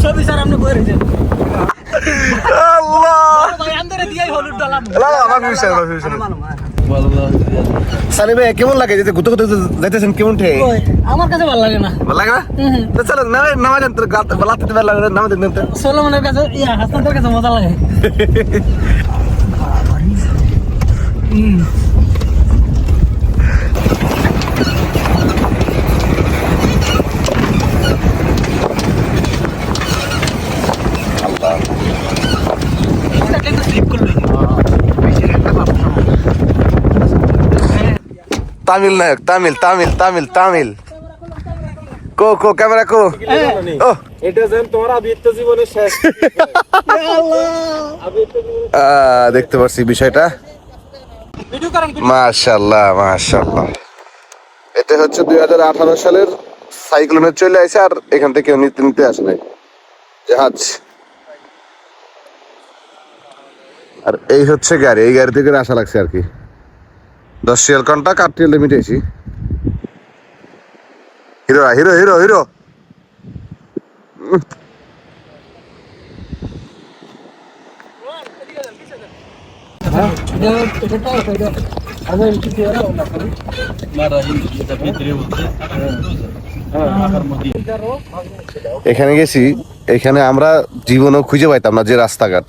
ছবি স্যার আপনি বই রয়েছেন আল্লাহ ভাই আন্দরে দিয়াই হলুদ ডালাম সানি ভাই কেমন লাগে যেতে ঘুরতে ঘুরতে যাইতেছেন কেমন ঠে আমার কাছে ভালো লাগে না ভালো লাগে না তো চলো নামা যান তোর লাতে ভালো লাগে নামা দেন তো সোলোমনের কাছে হাসানদের কাছে মজা লাগে তামিল নায়ক তামিল তামিল তামিল তামিল কো কো ক্যামেরা কো ও এটা যেন তোমার আবিত্য জীবনের শেষ দেখতে পাচ্ছি বিষয়টা মাশাআল্লাহ মাশাআল্লাহ এটা হচ্ছে 2018 সালের সাইক্লোনে চলে আইছে আর এখান থেকে নিতে আসে নাই জাহাজ আর এই হচ্ছে গাড়ি এই গাড়ি থেকে আশা লাগছে আর কি 10 Real contact 8 Real limit AC hero hero hero hero এখানে গেছি এখানে আমরা জীবনও খুঁজে পাইতাম না যে রাস্তাঘাট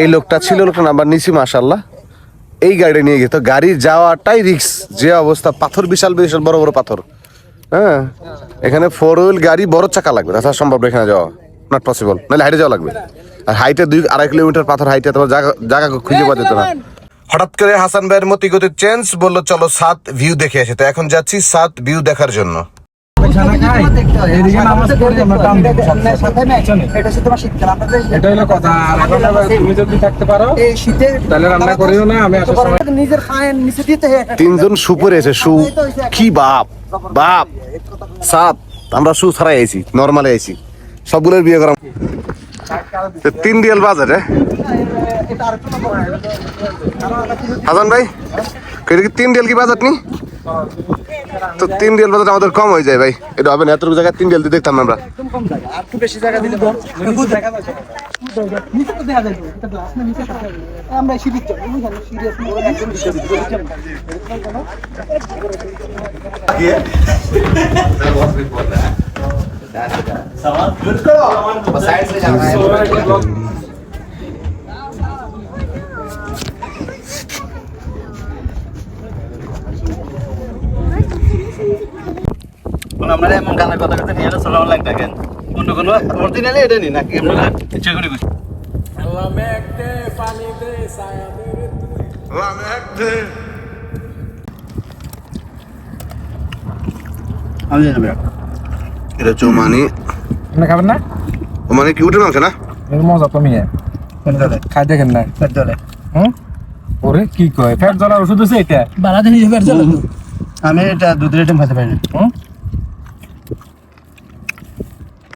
এই লোকটা ছিল লোকটা নাম্বার নিছি মাশাআল্লাহ এই গাড়ি নিয়ে গেছে তো গাড়ি যাওয়াটাই রিস্ক যে অবস্থা পাথর বিশাল বিশাল বড় বড় পাথর হ্যাঁ এখানে 4 হুইল গাড়ি বড় চাকা লাগবে তাছাড়া সম্ভব এখানে যাওয়া নট পসিবল নাহলে হাইটে যাওয়া লাগবে আর হাইটে 2-2.5 কিলোমিটার পাথর হাইটে তোমার জায়গা খুঁজে পাওয়া যেত না হঠাৎ করে হাসান ভাইয়ের মতি গতি চেঞ্জ বললো চলো 7 ভিউ দেখে আসি তো এখন যাচ্ছি 7 ভিউ দেখার জন্য এটা হলো কথা আর এখন তুমি যদি থাকতে পারো এই শীতে তাহলে রান্না করিও না আমি আসার সময় নিজের ফাইন নিচে দিতে তিনজন সুপরে এসে সু কি বাপ বাপ 7 আমরা সু ছাড়াই আইছি নরমালে আইছি সবগুলোর বিয়ে করা 3 রিয়াল বাজার হাসান ভাই কি 3 রিয়াল কি বাজার নি তো 3 রিয়াল বাজার আমাদের কম হয়ে যায় ভাই এটা হবে না এত জায়গায় 3 রিয়াল দিয়ে দেখতাম আমরা একদম কম জায়গা আর একটু বেশি জায়গা দিলে তো দেখা যাচ্ছে নিচে তো দেখা যায় এটা গ্লাস না নিচে থাকে আমরা সিঁড়ি চল বুঝলেন সিরিয়াস বড় একদম সিঁড়ি চল सवाल बिल्कुल साइड से जाना है আমরা এমন গানের কথা কথা নিয়ে চলা লাগ দেখেন কোন কোন অরিজিনালি এটা নি নাকি আমরা ইচ্ছা করে কইছি আল্লাহ মেঘ দে পানি দে ছায়া দে আল্লাহ মেঘ দে আমি যাবে এটা চৌমানি না খাবেন না মানে কি উঠে মাংস না এর মজা তো মিয়া খাই দেখেন না পেট জ্বলে ওরে কি কয় পেট জ্বলার ওষুধ আছে এটা বালা দিন পেট জ্বলে আমি এটা দুধের আইটেম খেতে পারি না